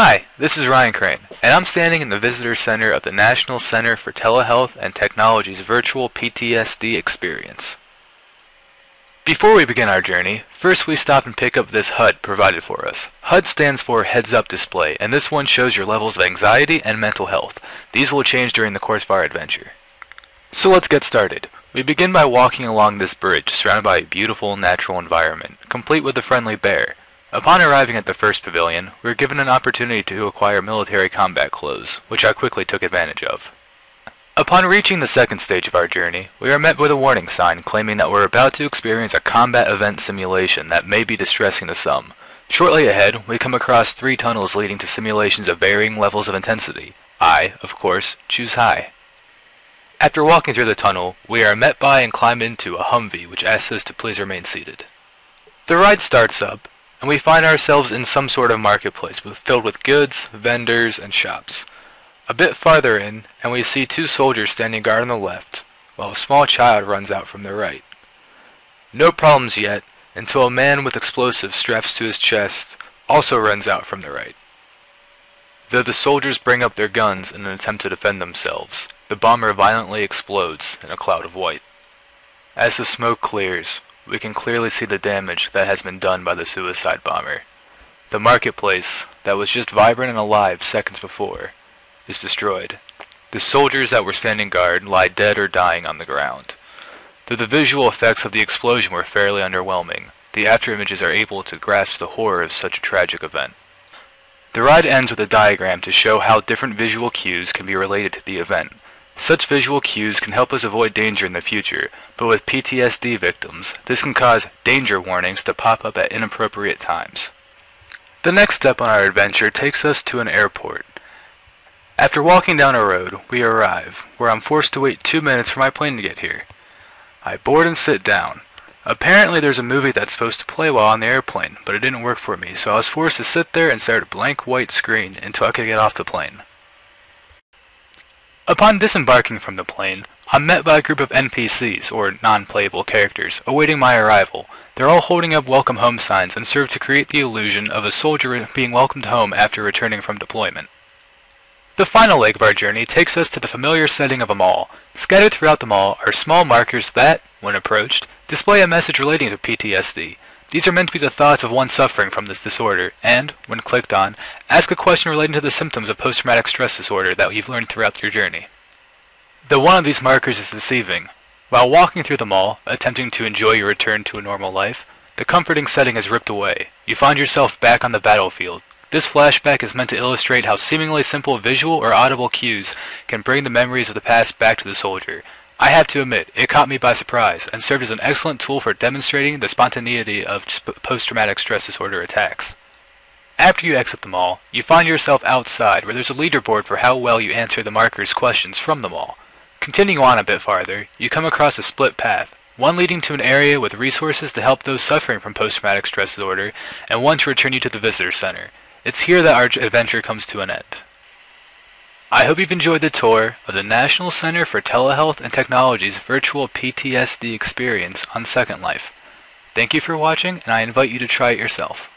Hi, this is Ryan Crane, and I'm standing in the Visitor Center of the National Center for Telehealth and Technology's virtual PTSD experience. Before we begin our journey, first we stop and pick up this HUD provided for us. HUD stands for Heads Up Display, and this one shows your levels of anxiety and mental health. These will change during the course of our adventure. So let's get started. We begin by walking along this bridge surrounded by a beautiful natural environment, complete with a friendly bear. Upon arriving at the first pavilion, we were given an opportunity to acquire military combat clothes, which I quickly took advantage of. Upon reaching the second stage of our journey, we are met with a warning sign claiming that we're about to experience a combat event simulation that may be distressing to some. Shortly ahead, we come across 3 tunnels leading to simulations of varying levels of intensity. I, of course, choose high. After walking through the tunnel, we are met by and climb into a Humvee which asks us to please remain seated. The ride starts up, and we find ourselves in some sort of marketplace filled with goods, vendors, and shops. A bit farther in, and we see 2 soldiers standing guard on the left, while a small child runs out from the right. No problems yet, until a man with explosives strapped to his chest also runs out from the right. Though the soldiers bring up their guns in an attempt to defend themselves, the bomber violently explodes in a cloud of white. As the smoke clears, we can clearly see the damage that has been done by the suicide bomber. The marketplace, that was just vibrant and alive seconds before, is destroyed. The soldiers that were standing guard lie dead or dying on the ground. Though the visual effects of the explosion were fairly underwhelming, the afterimages are able to grasp the horror of such a tragic event. The ride ends with a diagram to show how different visual cues can be related to the event. Such visual cues can help us avoid danger in the future, but with PTSD victims, this can cause danger warnings to pop up at inappropriate times. The next step on our adventure takes us to an airport. After walking down a road, we arrive, where I'm forced to wait 2 minutes for my plane to get here. I board and sit down. Apparently there's a movie that's supposed to play while on the airplane, but it didn't work for me, so I was forced to sit there and stare at a blank white screen until I could get off the plane. Upon disembarking from the plane, I'm met by a group of NPCs, or non-playable characters, awaiting my arrival. They're all holding up welcome home signs and serve to create the illusion of a soldier being welcomed home after returning from deployment. The final leg of our journey takes us to the familiar setting of a mall. Scattered throughout the mall are small markers that, when approached, display a message relating to PTSD. These are meant to be the thoughts of one suffering from this disorder, and, when clicked on, ask a question relating to the symptoms of post-traumatic stress disorder that you've learned throughout your journey. Though one of these markers is deceiving, while walking through the mall, attempting to enjoy your return to a normal life, the comforting setting is ripped away. You find yourself back on the battlefield. This flashback is meant to illustrate how seemingly simple visual or audible cues can bring the memories of the past back to the soldier. I have to admit, it caught me by surprise, and served as an excellent tool for demonstrating the spontaneity of post-traumatic stress disorder attacks. After you exit the mall, you find yourself outside, where there's a leaderboard for how well you answer the marker's questions from the mall. Continuing on a bit farther, you come across a split path, one leading to an area with resources to help those suffering from post-traumatic stress disorder, and one to return you to the visitor center. It's here that our adventure comes to an end. I hope you've enjoyed the tour of the National Center for Telehealth and Technology's virtual PTSD experience on Second Life. Thank you for watching, and I invite you to try it yourself.